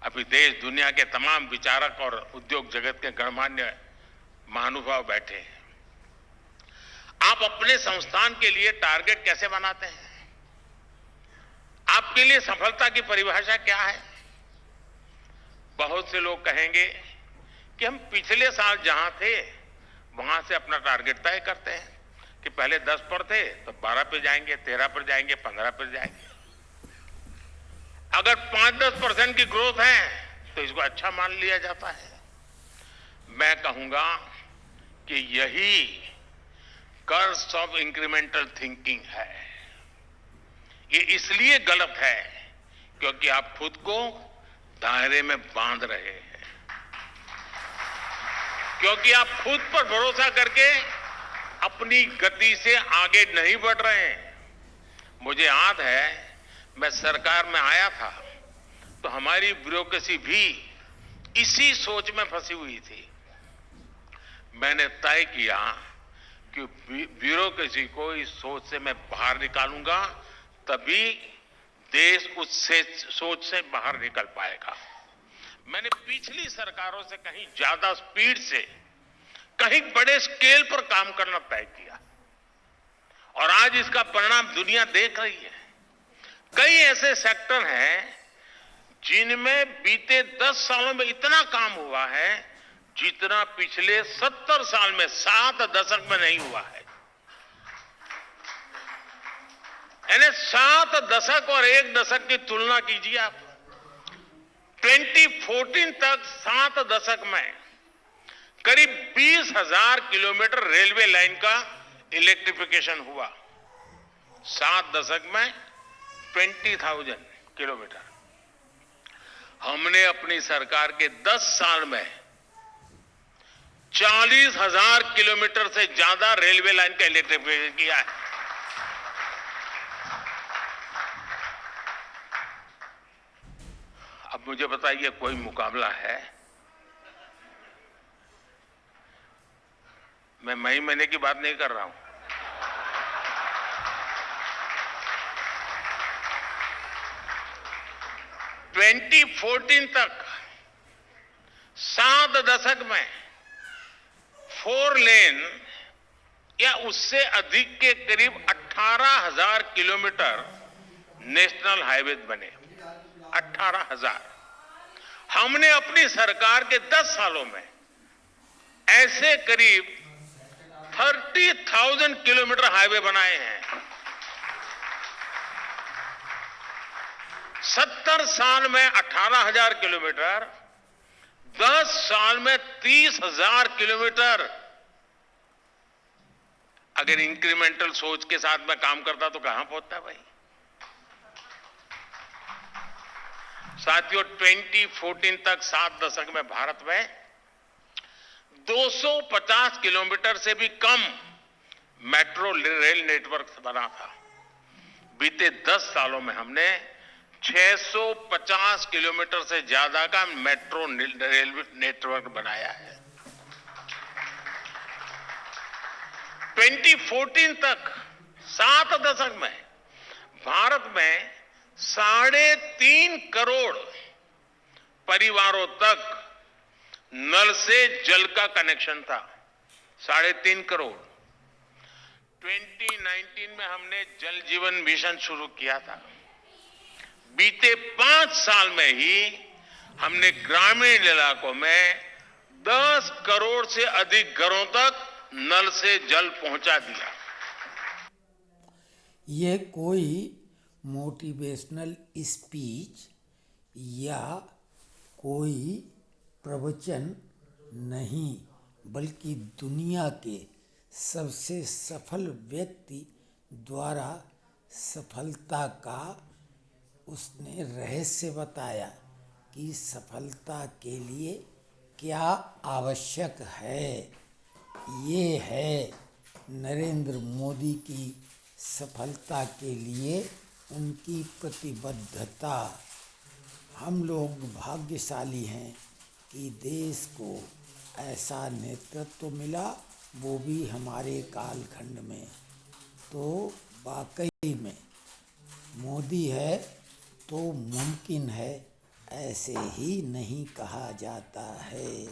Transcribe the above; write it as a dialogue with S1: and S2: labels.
S1: अभी देश दुनिया के तमाम विचारक और उद्योग जगत के गणमान्य महानुभाव बैठे हैं। आप अपने संस्थान के लिए टारगेट कैसे बनाते हैं? आपके लिए सफलता की परिभाषा क्या है? बहुत से लोग कहेंगे कि हम पिछले साल जहां थे वहां से अपना टारगेट तय करते हैं कि पहले 10 पर थे तो 12 पर जाएंगे, 13 पर जाएंगे, 15 पर जाएंगे। अगर 5-10% की ग्रोथ है तो इसको अच्छा मान लिया जाता है। मैं कहूंगा कि यही कर्स ऑफ इंक्रीमेंटल थिंकिंग है। ये इसलिए गलत है क्योंकि आप खुद को दायरे में बांध रहे हैं, क्योंकि आप खुद पर भरोसा करके अपनी गति से आगे नहीं बढ़ रहे हैं। मुझे याद है, मैं सरकार में आया था तो हमारी ब्यूरोक्रेसी भी इसी सोच में फंसी हुई थी। मैंने तय किया कि ब्यूरोक्रेसी को इस सोच से मैं बाहर निकालूंगा, तभी देश उस सोच से बाहर निकल पाएगा। मैंने पिछली सरकारों से कहीं ज्यादा स्पीड से, कहीं बड़े स्केल पर काम करना तय किया और आज इसका परिणाम दुनिया देख रही है। कई ऐसे सेक्टर हैं जिनमें बीते 10 सालों में इतना काम हुआ है जितना पिछले 70 साल में 7 दशक में नहीं हुआ है। यानी 7 दशक और 1 दशक की तुलना कीजिए आप। 2014 तक 7 दशक में करीब 20,000 किलोमीटर रेलवे लाइन का इलेक्ट्रिफिकेशन हुआ। 7 दशक में 20,000 किलोमीटर। हमने अपनी सरकार के 10 साल में 40,000 किलोमीटर से ज्यादा रेलवे लाइन का इलेक्ट्रिफिकेशन किया है। अब मुझे बताइए, कोई मुकाबला है? मैं मई महीने की बात नहीं कर रहा हूं। ट्वेंटी 2014 तक 7 दशक में 4 लेन या उससे अधिक के करीब 18,000 किलोमीटर नेशनल हाईवे बने। 18,000। हमने अपनी सरकार के 10 सालों में ऐसे करीब 30,000 किलोमीटर हाईवे बनाए हैं। 70 साल में 18,000 किलोमीटर, 10 साल में 30,000 किलोमीटर। अगर इंक्रीमेंटल सोच के साथ में काम करता तो कहां पहुंचता भाई? साथियों, 2014 तक 7 दशक में भारत में 250 किलोमीटर से भी कम मेट्रो रेल नेटवर्क बना था। बीते 10 सालों में हमने 650 किलोमीटर से ज्यादा का मेट्रो रेल नेटवर्क बनाया है। 2014 तक 7 दशक में भारत में 3.5 करोड़ परिवारों तक नल से जल का कनेक्शन था। 3.5 करोड़। 2019 में हमने जल जीवन मिशन शुरू किया था। बीते 5 साल में ही हमने ग्रामीण इलाकों में 10 करोड़ से अधिक घरों तक नल से जल पहुंचा दिया।
S2: ये कोई मोटिवेशनल स्पीच या कोई प्रवचन नहीं, बल्कि दुनिया के सबसे सफल व्यक्ति द्वारा सफलता का उसने रहस्य बताया कि सफलता के लिए क्या आवश्यक है। ये है नरेंद्र मोदी की सफलता के लिए उनकी प्रतिबद्धता। हम लोग भाग्यशाली हैं कि देश को ऐसा नेतृत्व मिला, वो भी हमारे कालखंड में। तो वाकई में मोदी है तो मुमकिन है ऐसे ही नहीं कहा जाता है।